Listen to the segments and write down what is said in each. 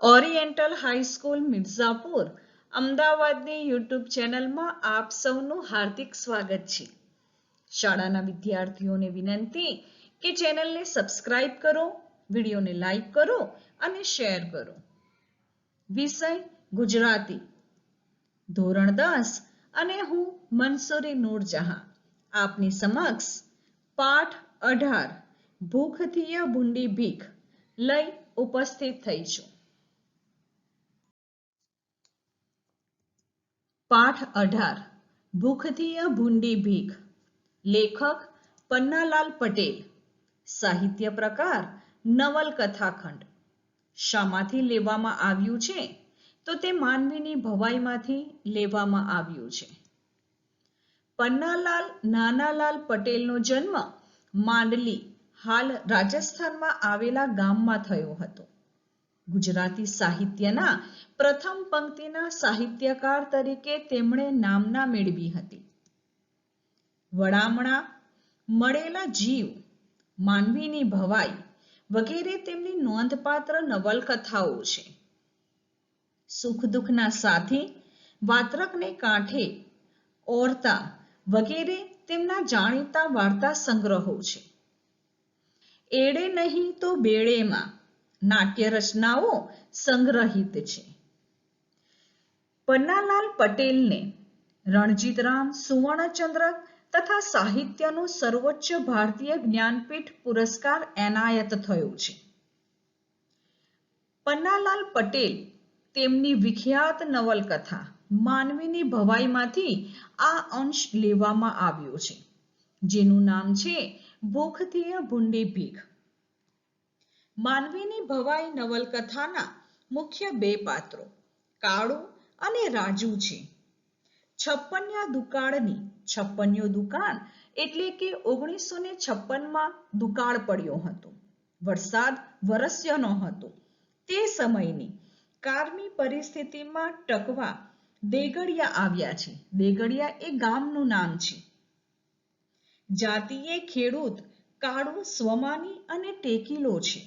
Oriental high school Mirzapur અમદાવાદની YouTube ચેનલમાં આપ સૌનું હાર્દિક સ્વાગત છે. શાળાના વિદ્યાર્થીઓને વિનંતી કે ચેનલને સબસ્ક્રાઇબ કરો, વિડીયોને લાઈક કરો અને શેર કરો. વિષય ગુજરાતી, ધોરણ 10 અને હું મનસુરી નૂરજહાં આપની સમક્ષ પાઠ 18 ભૂખથી ભૂંડી ભીખ લઈ ઉપસ્થિત થઈ છું. પાઠ 18 ભૂખથી ભૂંડી ભીખ. લેખક પન્નાલાલ પટેલ. સાહિત્ય પ્રકાર નવલકથાખંડ. શામાંથી લેવામાં આવ્યું છે તો તે માનવીની ભવાઈમાંથી લેવામાં આવ્યું છે. પન્નાલાલ નાનાલાલ પટેલનો જન્મ માંડલી, હાલ રાજસ્થાનમાં આવેલા ગામમાં થયો હતો. ગુજરાતી સાહિત્યના પ્રથમ પંક્તિના સાહિત્યકાર તરીકે તેમણે નામના મેળવી હતી. વડામણા, મળેલા જીવ, માનવીની ભવાઈ વગેરે તેમની નોંધપાત્ર નવલકથાઓ છે. સુખ દુઃખના સાથી, વાત્રકને કાંઠે, ઓરતા વગેરે તેમના જાણીતા વાર્તા સંગ્રહો છે. એડે નહીં તો બેડેમાં નાટ્ય રચનાઓ સંગ્રહિત છે. પન્નાલાલ પટેલને રણજીતરામ સુવર્ણચંદ્રક તથા સાહિત્યનો સર્વોચ્ચ ભારતીય જ્ઞાનપીઠ પુરસ્કાર એનાયત થયો છે. પન્નાલાલ પટેલ તેમની વિખ્યાત નવલકથા માનવીની ભવાઈમાંથી આ અંશ લેવામાં આવ્યો છે, જેનું નામ છે ભૂખથી ભૂંડી ભીખ. માનવીની ભવાઈ નવલકથાના મુખ્ય બે પાત્રો કાળુ અને રાજુ છે. છપ્પનિયા દુકાળની છપ્પનિયો દુકાળ એટલે કે 1956માં દુકાળ પડ્યો હતો. વરસાદ વરસ્યો ન હતો. તે સમયની કારમી પરિસ્થિતિમાં ટકવા દેગડિયા આવ્યા છે. દેગડિયા એ ગામનું નામ છે. જાતિએ ખેડૂત કાળુ સ્વમાની અને ટેકીલો છે.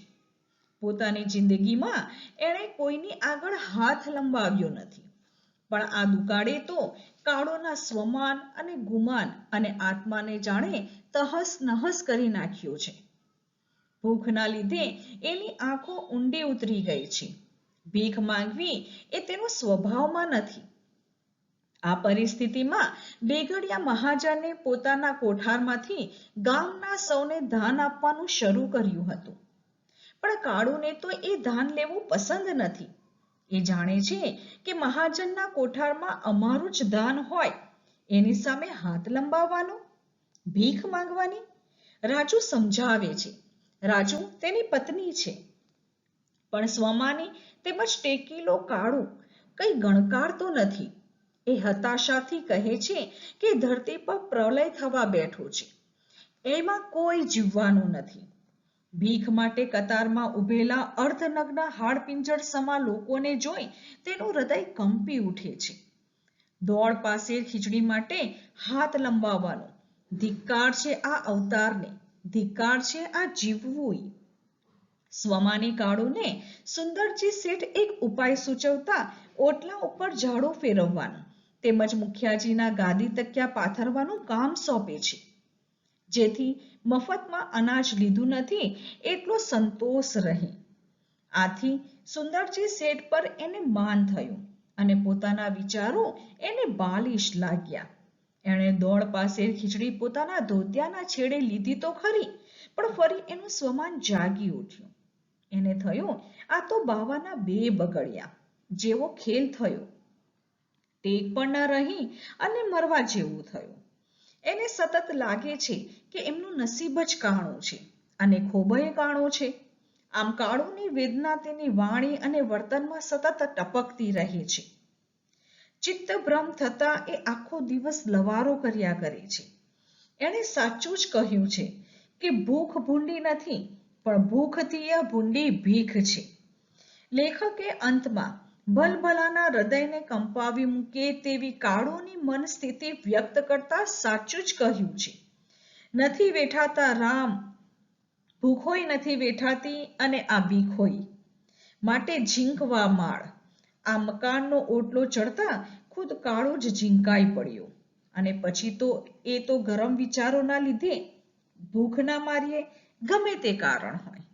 પોતાની જિંદગીમાં એણે કોઈની આગળ હાથ લંબાવ્યો નથી, પણ આ દુકાળે તો કાળુના સ્વમાન અને ગુમાન અને આત્માને જાણે તહસ નહસ કરી નાખ્યો છે. ભૂખના લીધે એની આંખો ઊંડી ઉતરી ગઈ છે. ભીખ માંગવી એ તેનો સ્વભાવમાં નથી. આ પરિસ્થિતિમાં દેગડિયા મહાજને પોતાના કોઠારમાંથી ગામના સૌને ધાન આપવાનું શરૂ કર્યું હતું. પણ કાળુને તો એ ધાન લેવું પસંદ નથી. એ જાણે છે કે મહાજનના કોઠારમાં અમારું જ ધાન હોય, એની સામે હાથ લંબાવવાનો, ભીખ માંગવાની. રાજુ સમજાવે છે. રાજુ તેની પત્ની છે, પણ સ્વમાની તેમજ ટેકીલો કાળુ કંઈ ગણકારતો નથી. એ હતાશાથી કહે છે કે ધરતી પર પ્રલય થવા બેઠો છે, એમાં કોઈ જીવવાનું નથી. ભીખ માટે કતારમાં ઉભેલા અર્ધનગ્ન હાડપિંજર સમા લોકોને જોઈ તેનું હૃદય કંપી ઉઠે છે. દોડ પાસે ખીચડી માટે હાથ લંબાવવાનો. ધિક્કાર છે આ અવતારને, ધિક્કાર છે આ જીવવું. સ્વમાની કાળુને સુંદરજી શેઠ એક ઉપાય સૂચવતા ઓટલા ઉપર ઝાડુ ફેરવવાનું તેમજ મુખિયાજીના ગાદી તકિયા પાથરવાનું કામ સોંપે છે, જેથી મફતમાં અનાજ લીધું નથી એટલો સંતોષ રહે. આથી સુંદરજી શેઠ પર એને માન થયું અને પોતાના વિચારો એને બાલિશ લાગ્યા. એણે દોડ પાસે ખીચડી પોતાના ધોતિયાના છેડે લીધી તો ખરી, પણ ફરી એનું સ્વમાન જાગી ઉઠ્યું. એને થયું આ તો બાવાના બે બગડ્યા જેવો ખેલ થયો. ટેક પણ ન રહી અને મરવા જેવું થયું. એને સતત લાગે છે કે એમનું નસીબ જ કાણું છે અને ખોબય કાણો છે. આમ કાળુની વેદના તેની વાણી અને વર્તનમાં સતત ટપકતી રહે છે. ચિત્તભ્રમ થતા એ આખો દિવસ લવારો કર્યા કરે છે. એણે સાચું જ કહ્યું છે કે ભૂખ ભૂંડી નથી, પણ ભૂખથી ભૂંડી ભીખ છે. લેખકે અંતમાં ભલભલાના હૃદયને કંપાવી મૂકે તેવી કાળુની મન સ્થિતિ વ્યક્ત કરતા સાચું જ કહ્યું છે. નથી વેઠાતા રામ, ભૂખોય નથી વેઠાતી અને આ ભીખોય. માટે ઝીંકવા માળ. આ મકાનનો ઓટલો ચડતા ખુદ કાળુ જ ઝીંકાઈ પડ્યો. અને પછી તો એ તો ગરમ વિચારોના લીધે, ભૂખના મારીએ, ગમે તે કારણ હોય.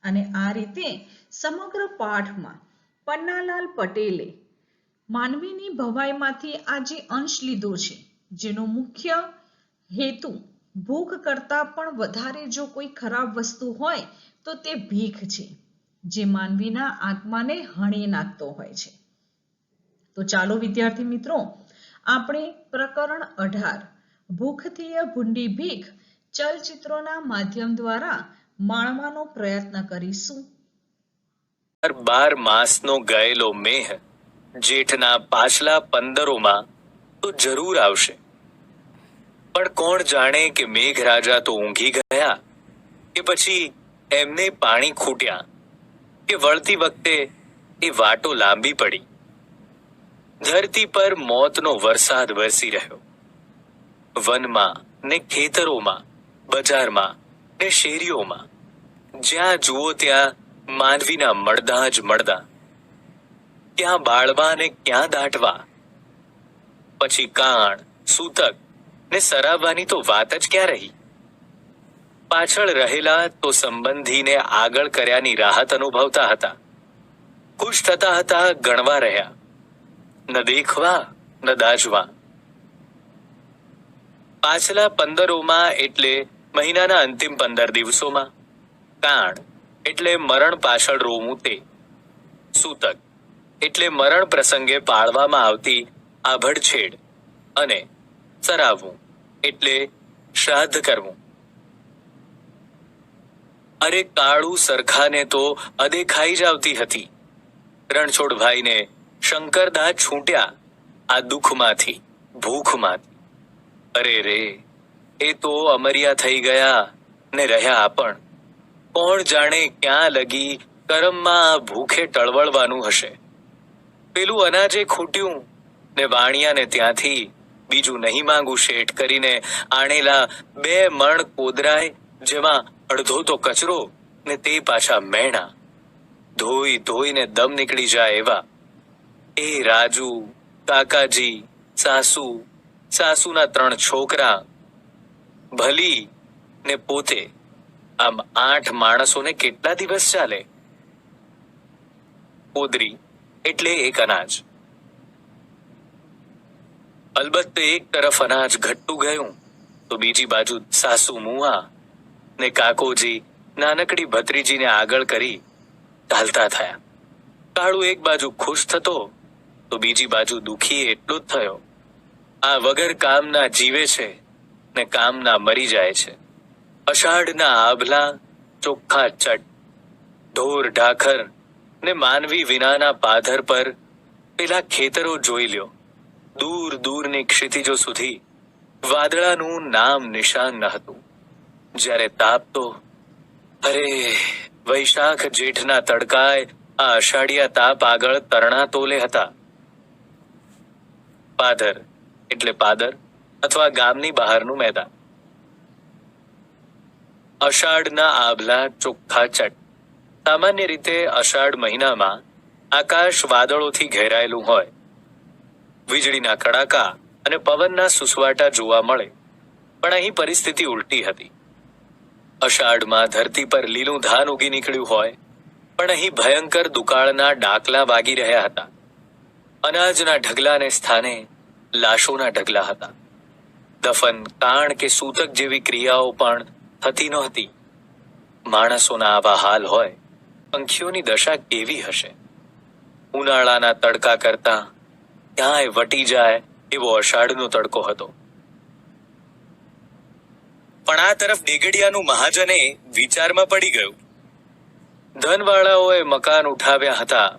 અને આ રીતે સમગ્ર પાઠમાં પન્નાલાલ પટેલે માનવીની ભવાઈમાંથી આ જે અંશ લીધો છે, જેનો મુખ્ય હેતુ ભૂખ કરતાં પણ વધારે જો કોઈ ખરાબ વસ્તુ હોય તો તે ભીખ છે, જે માનવીના આત્માને હણી નાખતો હોય છે. તો ચાલો વિદ્યાર્થી મિત્રો, આપણે પ્રકરણ 18 ભૂખથી ભૂંડી ભીખ ચલચિત્રોના માધ્યમ દ્વારા માણવાનો પ્રયત્ન કરીશું. 12 માસનો ગયેલો મેહ જેઠના પાછલા 15માં તો જરૂર આવશે. પણ કોણ જાણે કે મેઘરાજા તો ઊંઘી ગયા, કે પછી એમને પાણી ખૂટ્યા, કે વળતી વખતે એ વાટો લાંબી પડી. ધરતી પર મોતનો વરસાદ વરસી રહ્યો. વનમાં ને ખેતરોમાં, બજારમાં ને શેરીઓમાં, જ્યાં જુઓ ત્યાં માનવીના મળદા જ મળદા. ક્યાં બાળવા ને ક્યાં દાટવા. પછી કાણ, સૂતક ને સરાવવાની તો વાત જ ક્યાં રહી. પાછળ રહેલા તો સંબંધીને આગળ કર્યાની રાહત અનુભવતા હતા. ખુશ થતા હતા, ગણવા રહ્યા. ન દેખવા ન દાજવા. પાછલા 15માં એટલે મહિનાના અંતિમ 15 દિવસોમાં. કાણ એટલે મરણ પાછળ રોવું તે. સૂતક એટલે મરણ પ્રસંગે પાળવામાં આવતી આભડછેડ. અને સરાવવું એટલે શ્રાદ્ધ કરવું. અરે કાળુ સરખાને તો અદેખાઈ જ આવતી હતી. રણછોડભાઈને શંકરદા છૂટ્યા આ દુઃખમાંથી, ભૂખમાંથી. અરે રે, એ તો અમર્યા થઈ ગયા ને રહ્યા પણ. કોણ જાણે ક્યાં લગી કરમમાં આ ભૂખે ટળવળવાનું હશે. પેલું અનાજે ખૂટ્યું ને વાણિયાને ત્યાંથી બીજું નહીં માંગુ શેઠ કરીને આણેલા 2 મણ કોદરાય, જેમાં અડધો તો કચરો ને તે પાછા મેણા. ધોઈ ધોઈને દમ નીકળી જાય એવા. એ રાજુ, કાકાજી, સાસુ, સાસુના 3 છોકરા, ભલી ને પોતે, આમ 8 માણસોને કેટલા દિવસ ચાલે? કોદરી એટલે એક અનાજ. અલબત્ત એક તરફ અનાજ ઘટતું ગયું તો બીજી બાજુ સાસુ મુઆ ને કાકોજી નાનકડી ભત્રીજીને આગળ કરી ચાલતા થયા. કાળુ એક બાજુ ખુશ થતો તો બીજી બાજુ દુખી એટલો જ થયો. આ વગર કામના જીવે છે ને કામના મરી જાય છે. અષાઢના આભલા ચોખ્ખા ચટ. ઢોર ઢાખર ને માનવી વિનાના પાધર પર પેલા ખેતરો જોઈ લ્યો. દૂર દૂરની ક્ષિતિજો સુધી વાદળાનું નામ નિશાન ન હતું. જ્યારે તાપ તો, અરે વૈશાખ જેઠના તડકાએ આ અષાઢિયા તાપ આગળ તરણા તોલે હતા. પાદર એટલે પાદર અથવા ગામની બહારનું મેદાન. અષાઢના આભલા ચોખ્ખા ચટ. સામાન્ય રીતે અષાઢ મહિનામાં આકાશ વાદળોથી ઘેરાયેલું હોય. વીજળીના કડાકા અને પવનના સુસવાટા જોવા મળે. પણ અહીં પરિસ્થિતિ ઉલટી હતી. અષાઢમાં ધરતી પર લીલું ધાન ઉગી નીકળ્યું હોય, પણ અહીં ભયંકર દુકાળના ડાકલા વાગી રહ્યા હતા. અનાજના ઢગલાને સ્થાને લાશોના ઢગલા હતા. દફન, કાણ કે સૂતક જેવી ક્રિયાઓ પણ થતી નહોતી. માણસોના આવા હાલ હોય, પંખીઓની દશા કેવી હશે? ઉનાળાના તડકા કરતા ક્યાંય વટી જાય એવો અષાઢનો તડકો હતો. પણ આ તરફ ડેગડિયાનું મહાજને વિચારમાં પડી ગયું. ધનવાળાઓએ મકાન ઉઠાવ્યા હતા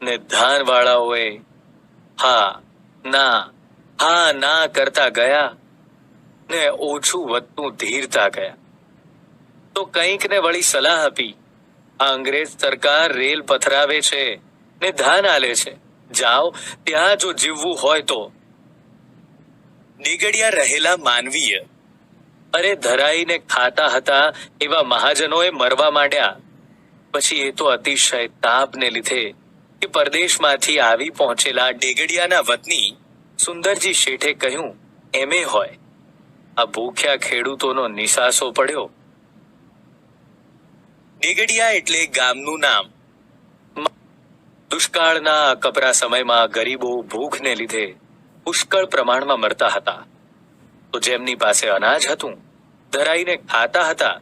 ને ધાનવાળાઓએ હા ના કરતા ગયા ને ઓછું વધતું ધીરતા ગયા. તો કંઈક ને વળી સલાહ આપી, આ અંગ્રેજ સરકાર રેલ પથરાવે છે ને ધાન આલે છે, જાઓ ત્યાં જો જીવવું હોય તો. ડેગડિયા રહેલા માનવીય, અરે ધરાઈને ખાતા હતા એવા મહાજનોએ મરવા માંડ્યા. પછી એ તો અતિશય તાપને લીધે કે પરદેશમાંથી આવી પહોંચેલા ડેગડિયાના વતની સુંદરજી શેઠે કહ્યું એમે હોય આ ભૂખ્યા ખેડૂતોનો નિસાસો પડ્યો. ડેગડિયા એટલે ગામનું નામ. દુષ્કાળના કપરા સમયમાં ગરીબો ભૂખને લીધે પુષ્કળ પ્રમાણમાં મરતા હતા. તો જેમની પાસે અનાજ હતું, ધરાઈને ખાતા હતા,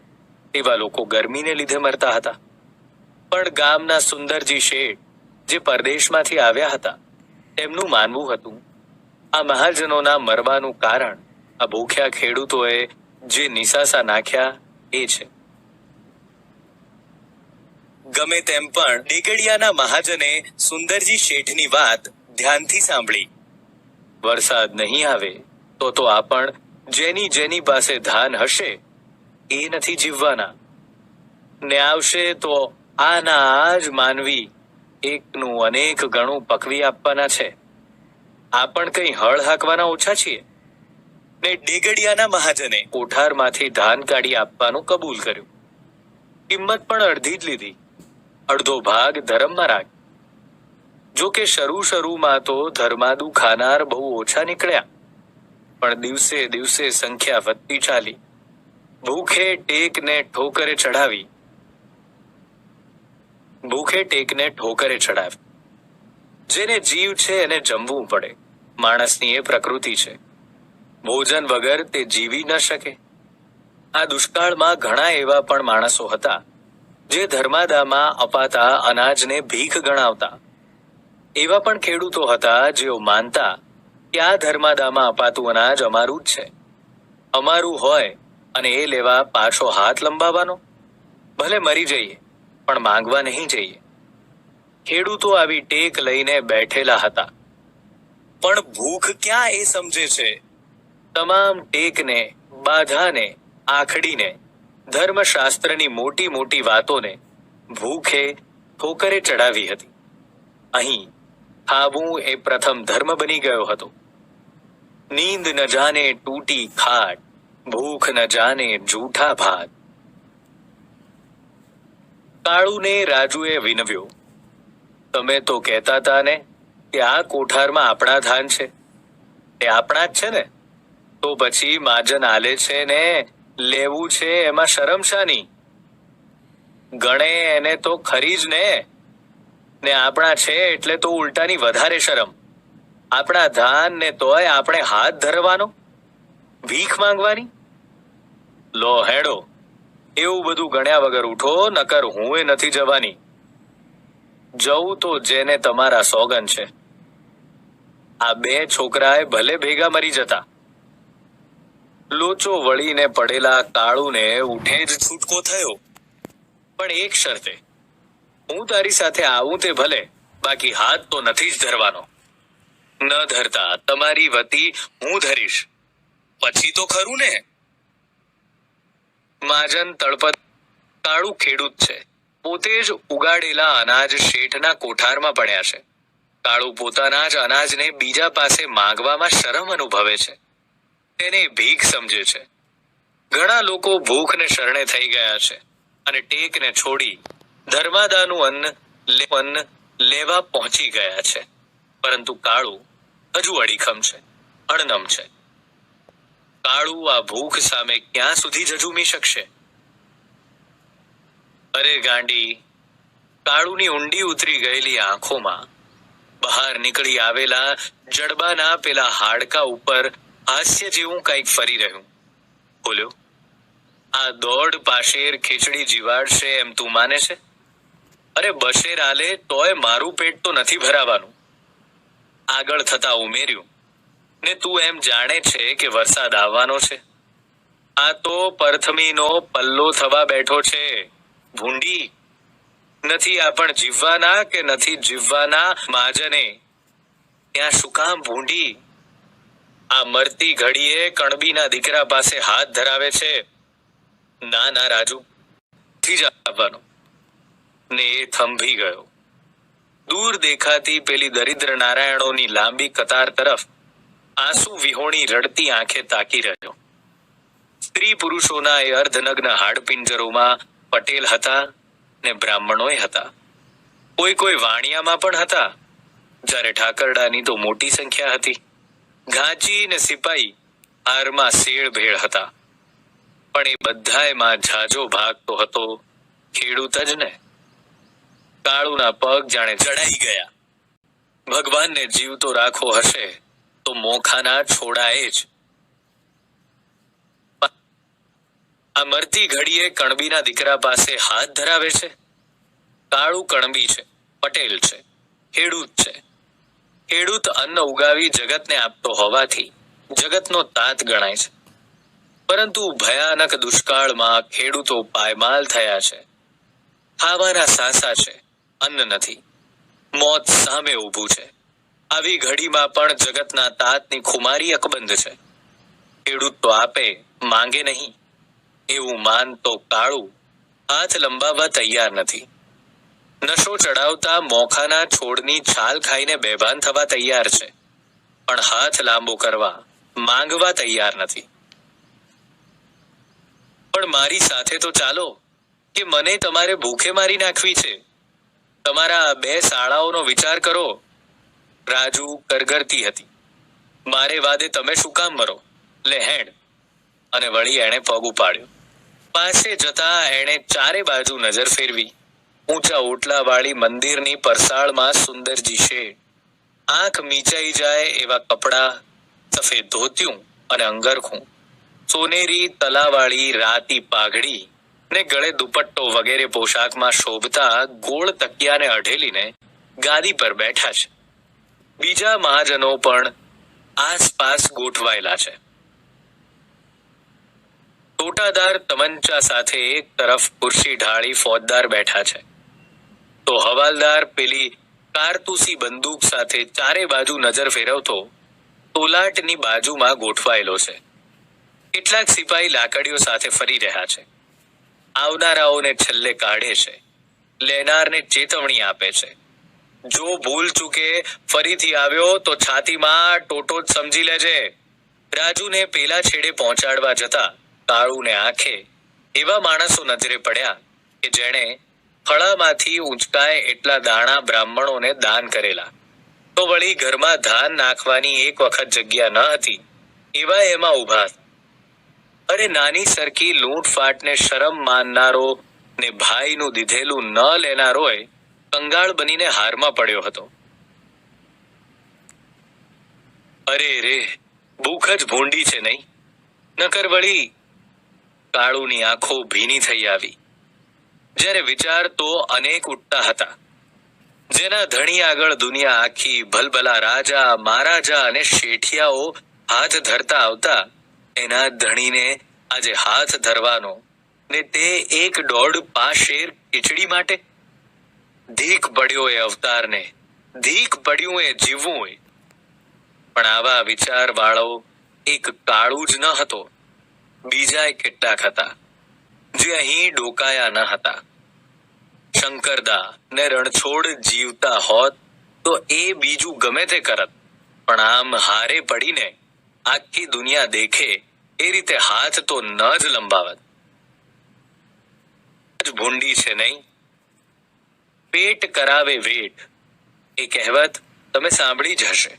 તેવા લોકો ગરમીને લીધે મરતા હતા. પણ ગામના સુંદરજી શેઠ જે પરદેશમાંથી આવ્યા હતા, તેમનું માનવું હતું આ મહાજનોના મરવાનું કારણ આ ભૂખ્યા ખેડૂતોએ જે નિસાસા નાખ્યા એ છે. ગમે તેમ પણ ડેગડિયાના મહાજને સુંદરજી શેઠની વાત ધ્યાનથી સાંભળી. વરસાદ નહીં આવે તો આ પણ જેની પાસે ધાન હશે એ નથી જીવવાના, ને આવશે તો આના આ જ માનવી એકનું અનેક ગણું પકવી આપવાના છે. આ પણ કઈ હળ હાંકવાના ઓછા છીએ. ને ડેગડિયાના મહાજને કોઠારમાંથી ધાન કાઢી આપવાનું કબૂલ કર્યું. કિંમત પણ અડધી જ લીધી, અડધો ભાગ ધર્મમાં રાખ. જો કે શરૂમાં તો ધર્માદુ ખાનાર બહુ ઓછા નીકળ્યા, પણ દિવસે દિવસે સંખ્યા વધતી ચાલી. ભૂખે ટેકને ઠોકરે ચડાવી. જેને જીવ છે એને જમવું પડે. માણસની એ પ્રકૃતિ છે. ભોજન વગર તે જીવી ન શકે. આ દુષ્કાળમાં ઘણા એવા પણ માણસો હતા જે ધર્માદામાં અપાતા અનાજને ભીખ ગણાવતા. એવા પણ ખેડૂતો હતા જેઓ માનતા કે આ ધર્માદામાં અપાતું અનાજ અમારું જ છે, અમારું હોય અને એ લેવા પાછો હાથ લંબાવવાનો. ભલે મરી જઈએ પણ માંગવા નહીં જઈએ. ખેડૂતો આવી ટેક લઈને બેઠેલા હતા. પણ ભૂખ ક્યાં એ સમજે છે. તમામ ટેકને, બાધાને આખડીને, ધર્મશાસ્ત્રની મોટી મોટી વાતોને ભૂખે ઠોકરે ચડાવી હતી. અહીં ખાવું એ પ્રથમ ધર્મ બની ગયો હતો. નીંદ ન જાને તૂટી ખાટ, ભૂખ ન જાને જૂઠા ભાત. કાળુને રાજુએ વિનવ્યો, તમે તો કહેતા હતા ને કે આ કોઠારમાં આપણા ધાન છે. એ આપણા જ છે ને, તો પછી માજન આલે છે ને લેવું છે એમાં શરમ શાની? ગણે એને તો ખરી જ ને આપણા છે એટલે તો ઉલટાની વધારે શરમ. આપણા ધાન ને તોય આપણે હાથ ધરવાનો, ભીખ માંગવાની. લો હેડો, એવું બધું ગણ્યા વગર ઉઠો, નકર હું એ નથી જવાની. જવું તો જેને તમારા સોગન છે. આ બે છોકરાએ ભલે ભેગા મરી જતા. લોચો વળીને પડેલા કાળુને ઉઠે જ છૂટકો થયો. પણ એક શરતે, હું તારી સાથે આવું તે ભલે, બાકી હાથ તો નથી જ ધરવાનો. ન ધરતા તમારી વતી હું ધરીશ, પછી તો ખરું ને. મહાજન તળપત. કાળુ ખેડૂત છે. પોતે જ ઉગાડેલા અનાજ શેઠના કોઠારમાં પડ્યા છે. કાળુ પોતાના જ અનાજને બીજા પાસે માંગવામાં શરમ અનુભવે છે. તેને ભીખ સમજે છે. ઘણા લોકો ભૂખને શરણે થઈ ગયા છે અને ટેકને છોડી ધર્માદાનું અન્ન લેવા પહોંચી ગયા છે. પરંતુ કાળુ હજુ અડીખમ છે, અણનમ છે. કાળુ આ ભૂખ સામે ક્યાં સુધી ઝઝૂમી શકશે? અરે ગાંડી! કાળુની ઊંડી ઉતરી ગયેલી આંખોમાં બહાર નીકળી આવેલા જડબાના પેલા હાડકા ઉપર હાસ્ય જેવું કંઈક ફરી રહ્યું. બોલ્યો, આ દોઢ પાશેર ખીચડી જીવાડશે એમ તું માને છે? અરે બશેર આલે તોય મારું પેટ તો નથી ભરાવાનું. આગળ થતા ઉમેર્યું, ને તું એમ જાણે છે કે વરસાદ આવવાનો છે? આ તો પરથમીનો પલ્લો થવા બેઠો છે. ભૂંડી! નથી આપણ જીવવાના કે નથી જીવવાના મહાજને? ત્યાં શું કામ ભૂંડી? આ મરતી ઘડીએ કણબીના દીકરા પાસે હાથ ધરાવે છે. ના ના રાજુ, થી જ આવવાનો. ને એ થંભી ગયો. દૂર દેખાતી પેલી દરિદ્ર નારાયણોની લાંબી કતાર તરફ આંસુ વિહોણી રડતી આંખે તાકી રહ્યો. સ્ત્રી પુરુષોના એ અર્ધનગ્ન હાડપિંજરોમાં પટેલ હતા ને બ્રાહ્મણોય હતા. કોઈ કોઈ વાણિયામાં પણ હતા. જ્યારે ઠાકરડાની તો મોટી સંખ્યા હતી. ઘાંચી ને સિપાઈ હારમાં શેળભેળ હતા. પણ એ બધાયમાં ઝાઝો ભાગ તો હતો ખેડૂત જ ને. કાળુના પગ જાણે ચડાઈ ગયા. ભગવાનને જીવતો રાખવો હશે તો મોખાના છોડાએ જ. આ મરતી ઘડીએ કણબીના દીકરા પાસે હાથ ધરાવે છે. કાળુ કણબી છે, પટેલ છે, ખેડૂત છે. ખેડૂત અન્ન ઉગાવી જગતને આપતો હોવાથી જગતનો તાત ગણાય છે. પરંતુ ભયાનક દુષ્કાળમાં ખેડૂતો પાયમાલ થયા છે. ખાવાના સાસા છે, અન્ન નથી. મોત સામે ઊભું છે. આવી ઘડીમાં પણ જગતના તાતની ખુમારી અકબંધ છે. ખેડૂત તો આપે, માંગે નહીં. એવું માનતો કાળુ હાથ લંબાવવા તૈયાર નથી. નશો ચડાવતા મોખાના છોડની છાલ ખાઈને બેભાન થવા તૈયાર છે, પણ હાથ લાંબો કરવા, માંગવા તૈયાર નથી. પણ મારી સાથે તો ચાલો, કે મને તમારે ભૂખે મારી નાખવી છે. તમારા 2 શાળાઓનો વિચાર કરો. રાજુ કરગરતી હતી. મારે વાદે તમે શું કામ મરો? લે હેડ. અને વળી એણે પગ ઉપાડ્યો. પાસે જતા એણે ચારે બાજુ નજર ફેરવી. ઊંચા ઓટલા વાળી મંદિરની પરસાળમાં સુંદરજી શેઠ, આંખ મીચાઈ જાય એવા કપડા, સફેદ ધોતિયું અને અંગરખું, સોનેરી તલાવાળી રાતી પાઘડી ને ગળે દુપટ્ટો વગેરે પોશાકમાં શોભતા ગોળ તકિયાને અઢેલીને ગાદી પર બેઠા છે. બીજા મહાજનો પણ આસપાસ ગોઠવાયેલા છે. ટોટાદાર તમંચા સાથે એક તરફ ખુરશી ઢાળી ફોજદાર બેઠા છે, તો હવાલદાર પેલી કારતૂસી બંદૂક સાથે ચારે બાજુ નજર ફેરવતો તોલાટની બાજુમાં ગોઠવાયેલો છે. કેટલાક સિપાહી લાકડીઓ સાથે ફરી રહ્યા છે. આવનારાઓને છેલ્લે કાઢે છે, લેનારને ચેતવણી આપે છે. જો ભૂલ ચૂકે ફરીથી આવ્યો તો છાતીમાં ટોટો જ સમજી લેજે. રાજુને પેલા છેડે પહોંચાડવા જતા કાળુને આંખે એવા માણસો નજરે પડ્યા કે જેણે ફળામાંથી ઊંચકાય એટલા દાણા બ્રાહ્મણોને દાન કરેલા, તો વળી ઘરમાં ધાન નાખવાની એક વખત જગ્યા ન હતી એવા એમાં ઊભા. અરે નાની સરખી લૂંટફાટને શરમ માનનારો ને ભાઈનું દીધેલું ન લેનારોય કંગાળ બનીને હારમાં પડ્યો હતો. અરે રે, ભૂખ જ ભૂંડી છે નહીં? નકર વળી. કાળુની આંખો ભીની થઈ આવી. જ્યારે વિચાર તો અનેક ઉઠતા હતા. જેના ધણી આગળ દુનિયા આખી ભલભલા રાજા, મહારાજા અને શેઠિયાઓ હાથ ધરતા આવતા, એના ધણીને આજે હાથ ધરવાનો, ને તે 1.5 પા શેર ખીચડી માટે. ધીક પડ્યો એ અવતારને, ધીક પડ્યું એ જીવવું હોય. પણ આવા વિચાર વાળો એક કાળુ જ ન હતો. બીજાય કેટલાક હતા જે અહીં ડોકાયા ન હતા. શંકરદા ને રણછોડ જીવતા હોત તો એ બીજું ગમે તે કરત, પણ આમ હારે પડીને આખી દુનિયા દેખે એ રીતે હાથ તો ન જ લંબાવત. ભૂંડી છે નહીં? પેટ કરાવે વેટ એ કહેવત તમે સાંભળી જ હશે.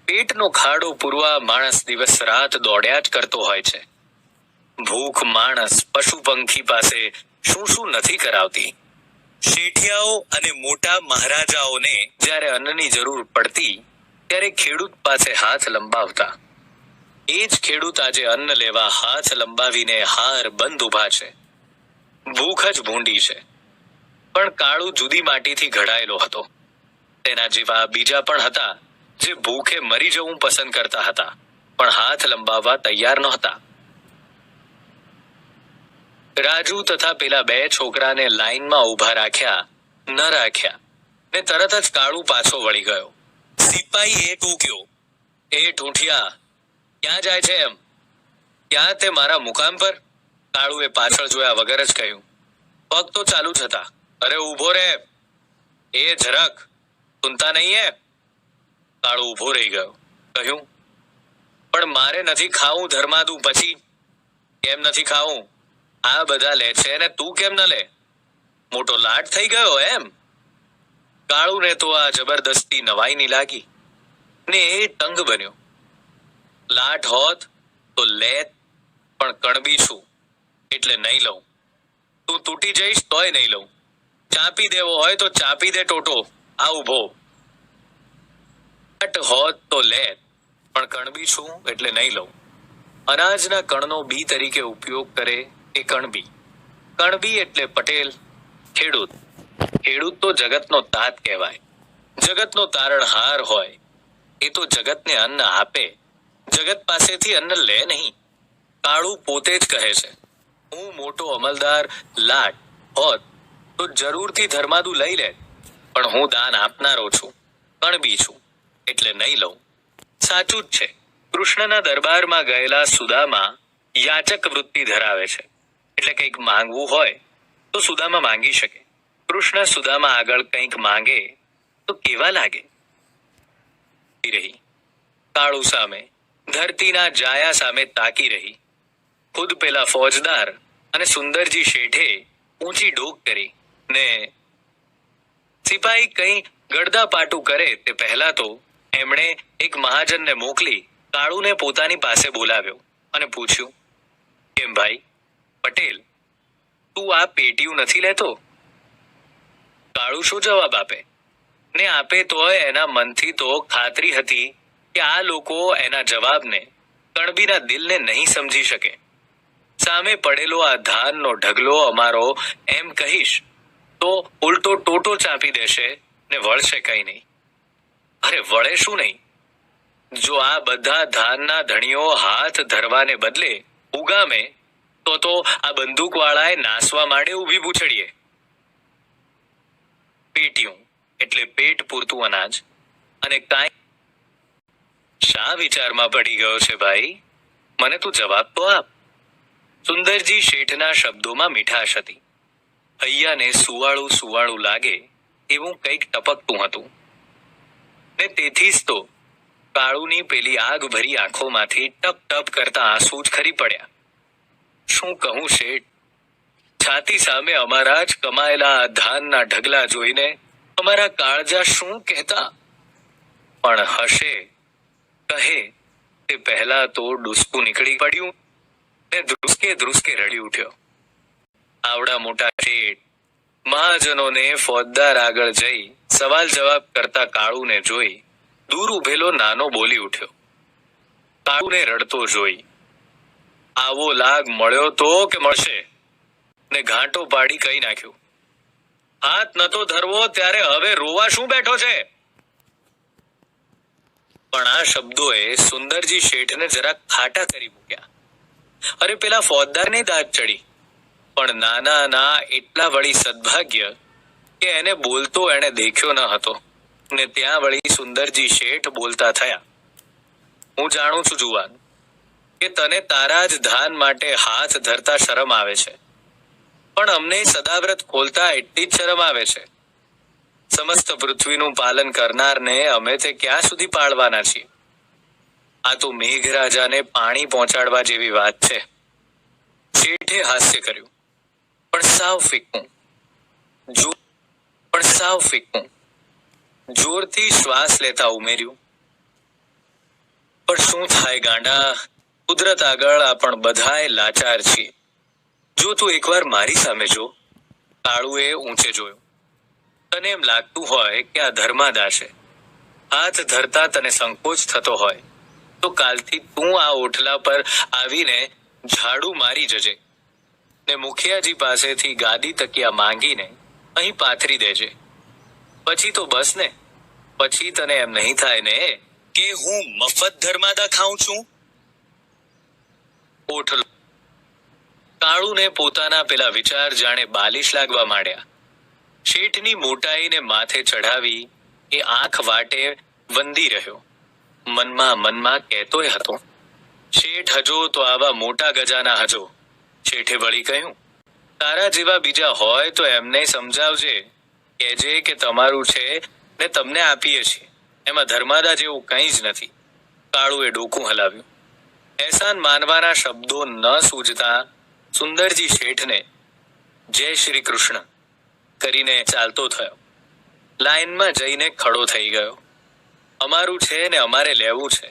પેટનો ખાડો પૂરવા માણસ દિવસ રાત દોડ્યા જ કરતો હોય છે. ભૂખ માણસ પશુ પંખી પાસે શું શું નથી કરાવતી. શેઠિયાઓ અને મોટા મહારાજાઓને જ્યારે અન્નની જરૂર પડતી ત્યારે ખેડૂત પાસે હાથ લંબાવતા. એ જ ખેડૂત આજે અન્ન લેવા હાથ લંબાવીને હાર બંધ ઊભા છે. ભૂખ જ ભૂંડી છે. પણ કાળુ જુદી માટીથી ઘડાયેલો હતો. તેના જેવા બીજા પણ હતા જે ભૂખે મરી જવું પસંદ કરતા હતા, પણ હાથ લંબાવવા તૈયાર નહોતા. રાજુ તથા પેલા 2 છોકરાને લાઈનમાં ઊભા રાખ્યા ન રાખ્યા ને તરત જ કાળુ પાછો વળી ગયો. સિપાહીએ ટૂક્યો, એ ઠૂંઠિયા, ક્યાં જાય છે એમ? ક્યાં તે મારા મુકામ પર? કાળુએ પાછળ જોયા વગર જ કહ્યું. પગ તો ચાલુ જ હતા. અરે ઊભો રે, એ જરાક સુનતા નહીં હે? કાળુ ઊભો રહી ગયો. કહ્યું, પણ મારે નથી ખાવું ધર્માદુ. પછી કેમ નથી ખાવું? આ બધા લે છે ને તું કેમ ન લે? મોટો લાટ થઈ ગયો એમ? કાળુને તો આ જબરદસ્તી નવાઈની લાગી ને એ તંગ બન્યો. લાટ હોત તો લેત, પણ કણબી છું એટલે નહીં લઉં. તું તૂટી જઈશ તોય નહીં લઉં. ચાપી દેવો હોય તો ચાપી દે ટોટો, આ ઉભો. લાટ હોત તો લેત, પણ કણબી છું એટલે નહીં લઉં. અનાજના કણનો બી તરીકે ઉપયોગ કરે એ કણબી. કણબી એટલે પટેલ, ખેડૂત. ખેડૂત તો જગતનો તાત કહેવાય. જગતનો તારણહાર હોય. એ તો જગતને અન્ન આપે, જગત પાસેથી અન્ન લે નહીં. કાળુ પોતે જ કહે છે, હું મોટો અમલદાર લાટ હોત તો જરૂરથી ધર્માદુ લઈ લે, પણ હું દાન આપનારો છું, કણબી છું એટલે નહીં લઉં. સાચું જ છે. કૃષ્ણના દરબારમાં ગયેલા સુદામા યાચક વૃત્તિ ધરાવે છે, એટલે કંઈક માંગવું હોય તો સુદામા માંગી શકે. કૃષ્ણ સુદામા આગળ કંઈક માંગે તો કેવા લાગે? રહી કાળુ સામે, ધરતીના જાયા સામે તાકી રહી. ખુદ પેલા ફોજદાર અને સુંદરજી શેઠે ઊંચી ડોક કરી ને સિપાહી કંઈ ગડદાપાટું કરે તે પહેલા તો એમણે એક મહાજનને મોકલી કાળુને પોતાની પાસે બોલાવ્યો અને પૂછ્યું, કેમ ભાઈ પટેલ, તું આ પેટીયું નથી લેતો? કાળુ શું જવાબ આપે? ને આપે તોય એના મનથી તો ખાતરી હતી કે આ લોકો એના જવાબને, કણબીના દિલને નહીં સમજી શકે. સામે પડેલો આ ધાનનો ઢગલો અમારો એમ કહીશ તો ઉલટો ટોટો ચાપી દેશે ને વળશે કઈ નહીં. અરે વળે શું નહીં? જો આ બધા ધાનના ધણીઓ હાથ ધરવાને બદલે ઉગામે તો આ બંદૂકવાળાએ નાસવા માંડે ઊભી પૂછડીએ. પેટીયું એટલે પેટ પૂરતું અનાજ. અને કાંઈ શા વિચારમાં પડી ગયો છે ભાઈ? મને તું જવાબ તો આપ. સુંદરજી શેઠના શબ્દોમાં મીઠાશ હતી. હૈયાને સુવાળું સુવાળું લાગે એવું કંઈક ટપકતું હતું. ને તેથી જ તો કાળુની પેલી આગ ભરી આંખોમાંથી ટપ ટપ કરતા આંસુ જ ખરી પડ્યા. શું કહું શેઠ, છાતી સામે અમારા જ કમાયેલા આ ધાનના ઢગલા જોઈને અમારા કાળજા શું કહેતા? પણ હશે કહે તે પહેલા તો ડૂસકું નીકળી પડ્યું ને ધ્રુસકે ધ્રુસકે રડી ઉઠ્યો. આવડા મોટા શેઠ મહાજનોને ફોજદાર આગળ જઈ સવાલ જવાબ કરતા કાળુને જોઈ દૂર ઉભેલો નાનો બોલી ઉઠ્યો. કાળુને રડતો જોઈ આવો લાગ મળ્યો તો કે મળશે? ને ઘાંટો પાડી કહી નાખ્યું, હાથ નતો ધરવો ત્યારે હવે રોવા શું બેઠો છે? પણ આ શબ્દોએ સુંદરજી શેઠને જરાક ખાટા કરી મૂક્યા. અરે પેલા ફોજદારને દાદ ચડી, પણ નાના એટલા વળી સદભાગ્ય કે એને બોલતો એને દેખ્યો ન હતો ને ત્યાં વળી સુંદરજી શેઠ બોલતા થયા. હું જાણું છું જુવાન કે તને તારા જ ધાન માટે હાથ ધરતા શરમ આવે છે, પણ અમને સદાવ્રત ખોલતા એટલી જ શરમ આવે છે. સમસ્ત પૃથ્વીનું પાલન કરનારને અમે તે ક્યાં સુધી પાળવાના છીએ? આ તો મેઘરાજાને પાણી પહોંચાડવા જેવી વાત છે. શેઠે હાસ્ય કર્યું, પણ સાવ ફીકું. જોરથી શ્વાસ લેતા ઉમેર્યું, પણ શું થાય ગાંડા, કુદરત આગળ આપણ બધાય લાચાર છીએ. જો તું એકવાર મારી સામે જો. કાળુએ ઊંચે જોયું. તને એમ લાગતું હોય કે આ ધર્માદા છે, હાથ ધરતા તને સંકોચ થતો હોય તો કાલથી તું આ ઓઠલા પર આવીને ઝાડુ મારી જજે ને મુખિયાજી પાસેથી ગાદી તકિયા માંગીને અહીં પાથરી દેજે. પછી તો બસ ને, પછી તને એમ નહીં થાય ને કે હું મફત ધર્માદા ખાઉં છું. ઓઠલો કાળુને પોતાના પેલા વિચાર જાણે બાલિશ લાગવા માંડ્યા. શેઠની મોટાઈને માથે ચઢાવી એ આંખ વાટે વંદી રહ્યો. મનમાં કહેતોય હતો, શેઠ હજો તો આવા મોટા ગજાના હજો. શેઠે વળી કહ્યું, તારા જેવા બીજા હોય તો એમને સમજાવજે, કહેજે કે તમારું છે ને તમને આપીએ છીએ, એમાં ધર્માદા જેવું કંઈ જ નથી. કાળુએ ડોકું હલાવ્યું. એહસાન માનવાના શબ્દો ન સૂઝતા સુંદરજી શેઠને જય શ્રી કૃષ્ણ કરીને ચાલતો થયો. લાઈનમાં જઈને ખડો થઈ ગયો. અમારું છે ને અમારે લેવું છે.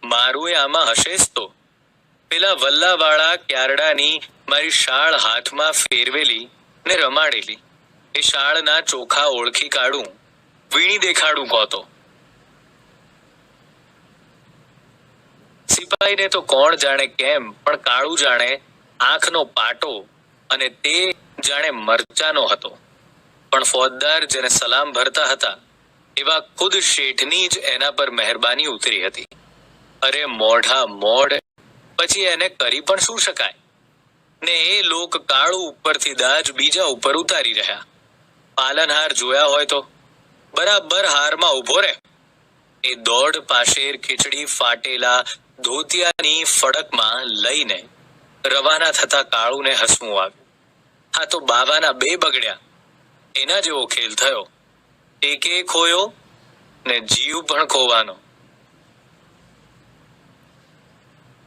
મારું એ આમાં હશે જ તો. પેલા વલ્લાવાળા ક્યારડાની મારી શાળ હાથમાં ફેરવેલી ને રમાડેલી. એ શાળના ચોખા ઓળખી કાઢું, વીણી દેખાડું કહતો. સિપાહીને તો કોણ જાણે કેમ, પણ કાળુ જાણે આંખનો પાટો અને તે જાણે મરચાનો હતો. પણ ફોજદાર જેને સલામ ભરતા હતા એવા ખુદ શેઠની જ એના પર મહેરબાની ઉતરી હતી. અરે મોઢા મોઢ, પછી એને કરી પણ શું શકાય? ને એ લોક કાળુ ઉપરથી દાજ બીજા ઉપર ઉતારી રહ્યા. પાલનહાર જોયા હોય તો બરાબર હારમાં ઉભો રહે. એ દોઢ પાશેર ખીચડી ફાટેલા ધોતિયાની ફડકમાં લઈને રવાના થતા કાળુને હસવું આવ્યું. આ તો બાવાના બે બગડ્યા એના જેવો ખેલ થયો. ટેકે ખોયો ને જીવ પણ ખોવાનો.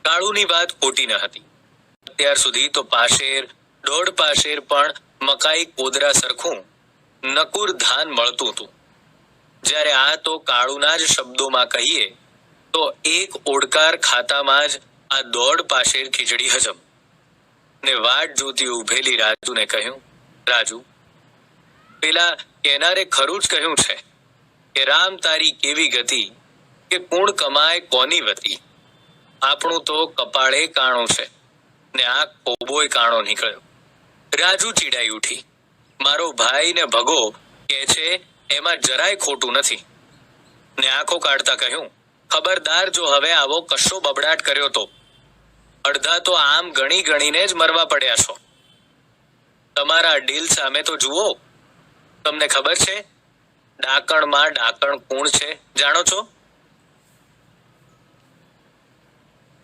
કાળુની વાત ખોટી ન હતી. અત્યાર સુધી તો પાશેર દોઢ પાશેર પણ મકાઈ કોદરા સરખું નકુર ધાન મળતું હતું. જ્યારે આ તો કાળુના જ શબ્દોમાં કહીએ તો એક ઓડકાર ખાતામાં જ આ દોઢ પાશેર ખીચડી હજમ. ને વાટ જોતી ઉભેલી રાજુને કહ્યું, રાજુ, પેલા કેનારે ખરું જ કહ્યું છે કે રામ તારી કેવી ગતિ, કે કુણ કમાય કોની વતી. આપણું તો કપાળે કાણું છે ને આ કોબોય કાણો નીકળ્યો. રાજુ ચીડાઈ ઉઠી. મારો ભાઈ ને ભગો કે છે એમાં જરાય ખોટું નથી. ને આંખો કાઢતા કહ્યું, ખબરદાર જો હવે આવો કશો બબડાટ કર્યો તો અડધા તો આમ ગણી ગણીને જ મરવા પડ્યા છો. તમારા ડીલ સામે તો જુઓ. તમને ખબર છે ડાકણમાં ડાકણ કોણ છે જાણો છો?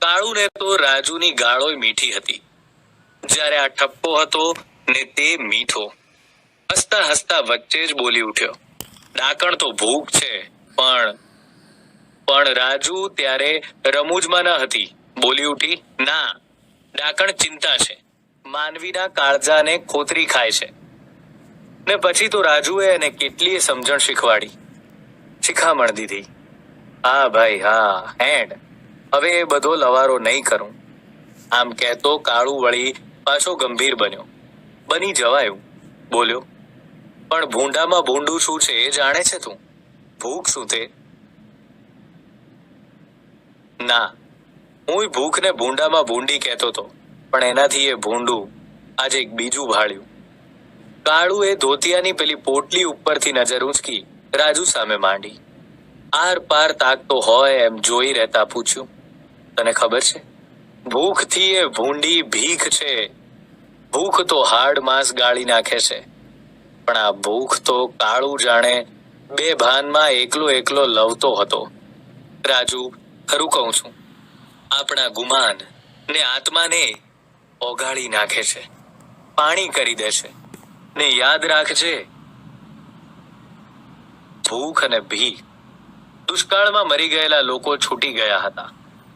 કાળુને તો રાજુની ગાળોય મીઠી હતી. જ્યારે આ ઠપકો હતો ને તે મીઠો. હસતા હસતા વચ્ચે જ બોલી ઉઠ્યો, ડાકણ તો ભૂખ છે. પણ રાજુ ત્યારે રમૂજમાં ન હતી. બોલી ઉઠી, ના, ડાકણ ચિંતા છે. માનવીના કાળજાને ખોતરી ખાય છે. ને પછી તો રાજુએ એને કેટલીય સમજણ શિખામણ દીધી. હા ભાઈ હા, હેડ, હવે એ બધો લવારો નહીં કરું. આમ કહેતો કાળુ વળી પાછો ગંભીર બન્યો. બની જવાયું. બોલ્યો, પણ ભૂંડામાં ભૂંડું શું છે એ જાણે છે તું? ભૂખ શું તે? ના, હું ભૂખને ભૂંડામાં ભૂંડી કહેતો હતો, પણ એનાથી એ ભૂંડું આજે એક બીજું ભાળ્યું. કાળુએ ધોતિયાની પેલી પોટલી ઉપરથી નજર ઊંચકી રાજુ સામે માંડી. આર પાર તાકતો હોય એમ જોઈ રહેતા પૂછ્યું, તને ખબર છે ભૂખથી એ ભૂંડી ભીખ છે. ભૂખ તો હાડ માંસ ગાળી નાખે છે, પણ આ ભૂખ તો કાળુ જાણે બે ભાનમાં એકલો એકલો લવતો હતો. રાજુ, ખરું કહું છું, આપણા ગુમાન ને આત્માને ઓગાળી નાખે છે, પાણી કરી દે છે. ને યાદ રાખજે, ભૂખ અને ભીખ. દુષ્કાળમાં મરી ગયેલા લોકો છૂટી ગયા હતા,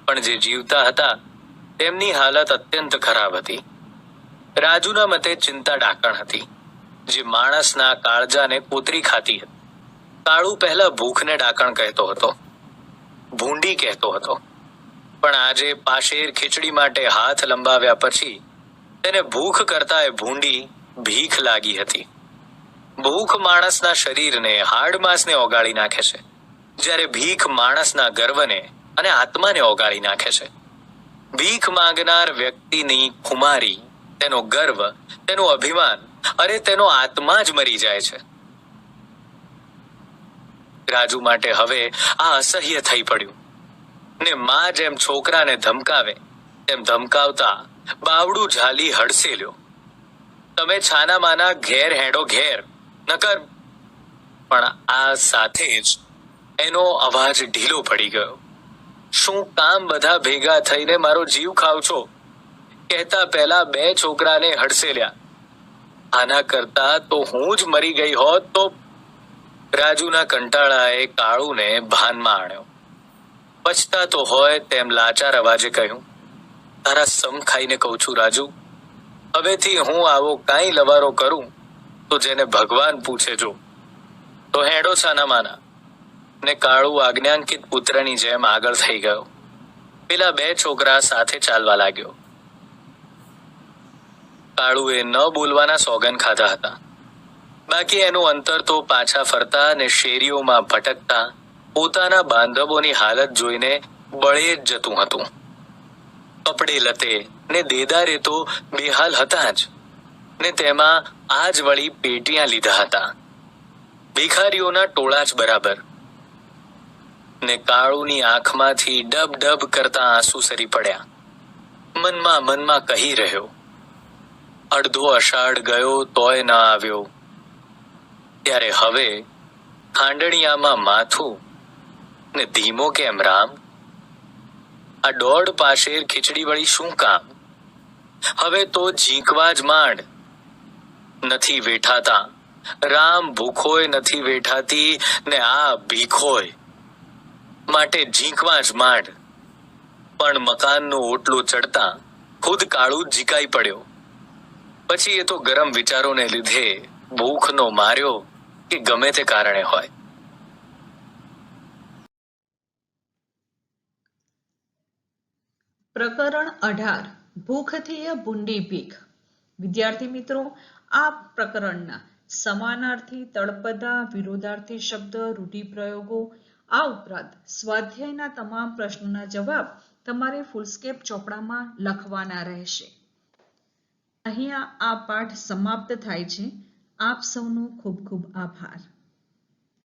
પણ જે જીવતા હતા તેમની હાલત અત્યંત ખરાબ હતી. રાજુના મતે ચિંતા ડાકણ હતી, જે માણસના કાળજાને કોતરી ખાતી હતી. કાળુ પહેલા ભૂખને ડાકણ કહેતો હતો, ભૂંડી કહેતો હતો, પણ આજે પાશેર ખીચડી માટે હાથ લંબાવ્યા પછી તેને ભૂખ કરતા એ ભૂંડી ભીખ લાગી હતી. ભૂખ માણસના શરીરને હાડ માંસને ઓગાળી નાખે છે, જ્યારે ભીખ માણસના ગર્વને અને આત્માને ઓગાળી નાખે છે. ભીખ માંગનાર વ્યક્તિની ખુમારી, તેનો ગર્વ, તેનું અભિમાન, અરે તેનો આત્મા જ મરી જાય છે. રાજુ માટે હવે આ અસહ્ય થઈ પડ્યું. ને માં જેમ છોકરાને ધમકાવે તેમ ધમકાવતા બાવડું ઝાલી હડસેલ્યો. તમે છાના માના ઘેર હેડો ઘેર, નકર. પણ આ સાથે જ એનો અવાજ ઢીલો પડી ગયો. શું કામ બધા ભેગા થઈને મારો જીવ ખાવ છો? કહેતા પહેલા બે છોકરાને હડસેલ્યા. આના કરતા તો હું જ મરી ગઈ હોત તો. રાજુના કંટાળાએ કાળુને ભાનમાં આણ્યો. પછતાતો હોય તેમ લાચાર અવાજે કહ્યું, તારા સમ ખાઈને કહું છું રાજુ, હવેથી હું આવો કાંઈ લવારો કરું તો જેને ભગવાન પૂછે જો, તો હેડો છાના માના. ને કાળુ આજ્ઞાંકિત પુત્રની જેમ આગળ થઈ ગયો. પેલા બે છોકરા સાથે ચાલવા લાગ્યો. કાળુએ ન બોલવાના સોગન ખાધા હતા. બાકી એનું અંતર તો પાછા ફરતા ને શેરીઓમાં ભટકતા પોતાના બાંધવોની હાલત જોઈને બળે જ જતું હતું. કપડે લતે ને દેદારે તો બેહાલ હતા જ, ને તેમાં આજ વળી પેટિયા લીધા હતા, ભિખારીઓના ટોળા જ બરાબર. ને કાળુની આંખમાંથી ડબ ડબ કરતા આંસુ સરી પડ્યા. મનમાં કહી રહ્યો, અડધો અષાઢ ગયો તોય ન આવ્યો. ત્યારે હવે ખાંડણિયામાં માથું ને ધીમો કેમ રામ? આ દોઢ પાશેર ખીચડી વળી શું કામ? હવે તો ઝીંકવા જ માંડ. નથી વેઠાતા રામ, ભૂખોય નથી વેઠાતી ને આ ભીખોય, માટે ઝીંકવા જ માંડ. પણ મકાનનો ઓટલો ચડતા ખુદ કાળુ ઝીકાઈ પડ્યો. પછી એ તો ગરમ વિચારોને લીધે ભૂખનો માર્યો કે ગમે તે કારણે હોય. પ્રકરણ 18 ભૂખથી ભૂંડી ભીખ. વિદ્યાર્થી મિત્રો, આ પ્રકરણના સમાનાર્થી, તળપદા, વિરોધાર્થી શબ્દ, રૂઢિપ્રયોગો, આ ઉપરાંત સ્વાધ્યાયના તમામ પ્રશ્નોના જવાબ તમારે ફૂલસ્કેપ ચોપડામાં લખવાના રહેશે. અહીંયા આ પાઠ સમાપ્ત થાય છે. આપ સૌનો ખૂબ ખૂબ આભાર.